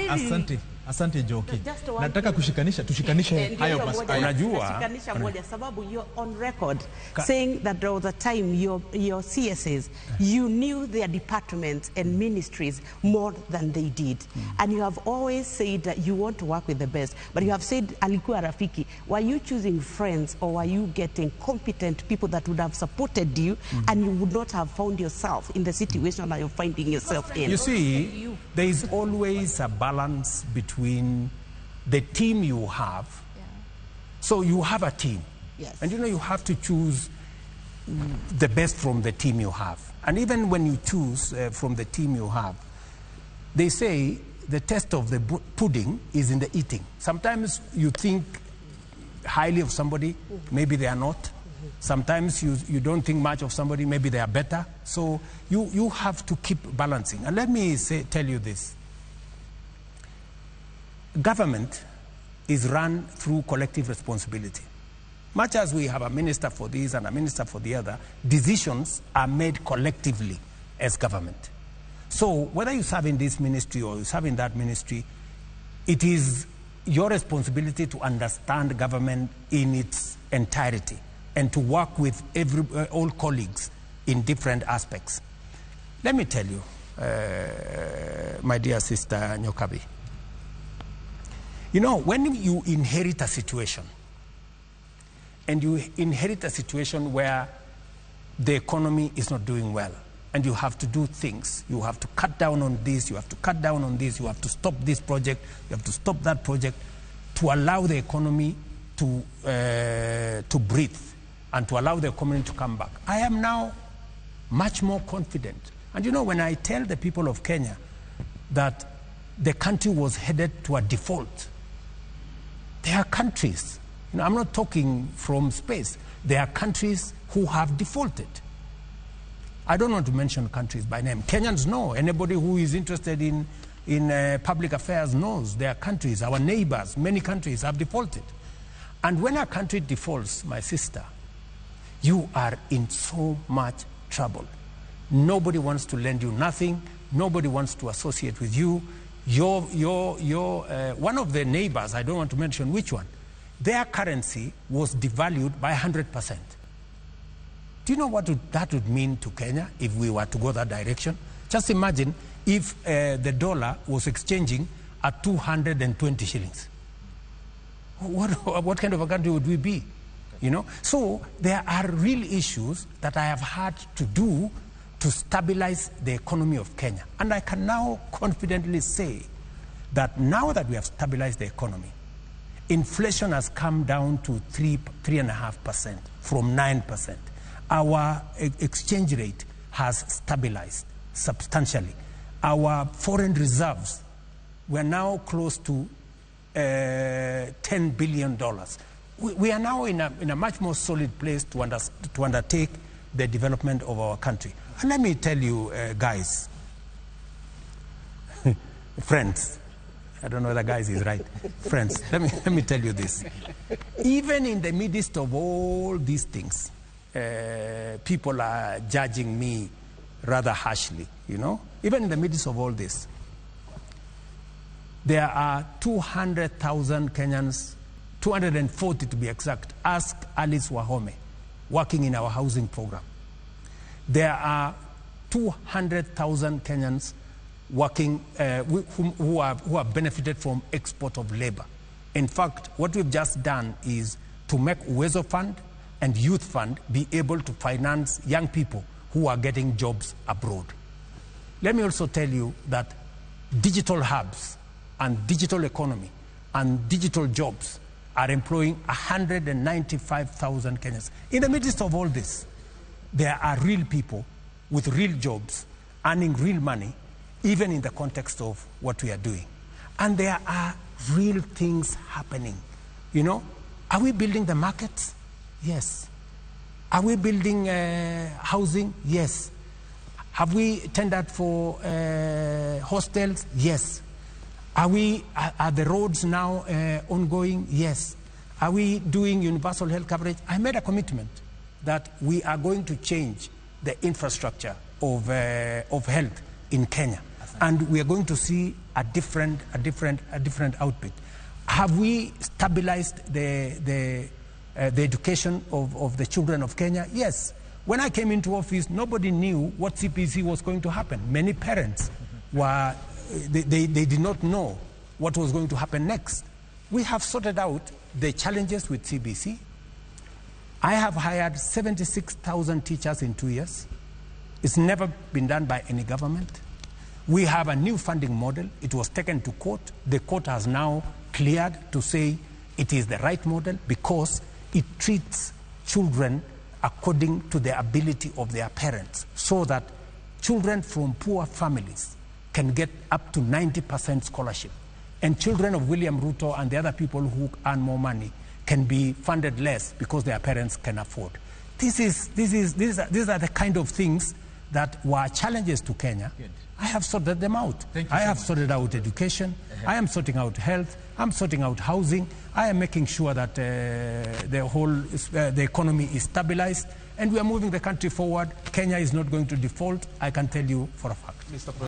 Asante Joki. Nataka tushikanishe hayo basi. Unajua moja sababu you're on record saying that there was a time your CSAs you knew their departments and ministries more than they did. And you have always said that you want to work with the best, but you have said alikuwa rafiki. Were you choosing friends or were you getting competent people that would have supported you and you would not have found yourself in the situation that you're finding yourself in? You see, there is always a balance between the team you have. So you have a team. Yes. And you have to choose the best from the team you have. And even when you choose from the team you have, they say the test of the pudding is in the eating. Sometimes you think highly of somebody, maybe they are not. Sometimes you don't think much of somebody, maybe they are better. So you have to keep balancing. And let me tell you this. Government is run through collective responsibility. Much as we have a minister for this and a minister for the other, decisions are made collectively as government. So whether you serve in this ministry or you serve in that ministry, it is your responsibility to understand government in its entirety and to work with all colleagues in different aspects. Let me tell you, my dear sister Nyokabi, when you inherit a situation, and you inherit a situation where the economy is not doing well, and you have to do things, you have to cut down on this, you have to cut down on this, you have to stop this project, you have to stop that project, to allow the economy to breathe, and to allow the economy to come back. I am now much more confident. And when I tell the people of Kenya that the country was headed to a default, there are countries, I'm not talking from space, there are countries who have defaulted. I don't want to mention countries by name. Kenyans know. Anybody who is interested in public affairs knows there are countries, our neighbors, many countries have defaulted. And when a country defaults, my sister, you are in so much trouble. Nobody wants to lend you nothing. Nobody wants to associate with you. One of the neighbors, I don't want to mention which one, their currency was devalued by 100%. Do you know what that would mean to Kenya if we were to go that direction? Just imagine if the dollar was exchanging at 220 shillings. What kind of a country would we be? So there are real issues that I have had to do to stabilize the economy of Kenya. And I can now confidently say that now that we have stabilized the economy, inflation has come down to 3.5% from 9%. Our exchange rate has stabilized substantially. Our foreign reserves were now close to $10 billion. We are now in a much more solid place to undertake the development of our country. And let me tell you, guys, friends, I don't know whether guys is right. Friends, let me tell you this. Even in the midst of all these things, people are judging me rather harshly, Even in the midst of all this, there are 200,000 Kenyans, 240 to be exact, ask Alice Wahome, working in our housing program. There are 200,000 Kenyans working who have benefited from export of labor. In fact, what we've just done is to make Uwezo Fund and Youth Fund be able to finance young people who are getting jobs abroad. Let me also tell you that digital hubs and digital economy and digital jobs are employing 195,000 Kenyans. In the midst of all this, there are real people with real jobs earning real money, even in the context of what we are doing. And there are real things happening. Are we building the markets? Yes. Are we building housing? Yes. Have we tendered for hostels? Yes. Are the roads now ongoing? Yes. Are we doing universal health coverage? I made a commitment that we are going to change the infrastructure of health in Kenya. And we are going to see a different output. Have we stabilized the education of the children of Kenya? Yes. When I came into office, nobody knew what CPC was going to happen. Many parents they did not know what was going to happen next. We have sorted out the challenges with CBC. I have hired 76,000 teachers in 2 years. It's never been done by any government. We have a new funding model. It was taken to court. The court has now cleared to say it is the right model because it treats children according to the ability of their parents, so that children from poor families can get up to 90% scholarship. And children of William Ruto and the other people who earn more money can be funded less because their parents can afford. These are the kind of things that were challenges to Kenya. Good. I have sorted them out. I have sorted out education. I am sorting out health. I'm sorting out housing. I am making sure that the economy is stabilized, and we are moving the country forward. Kenya is not going to default. I can tell you for a fact.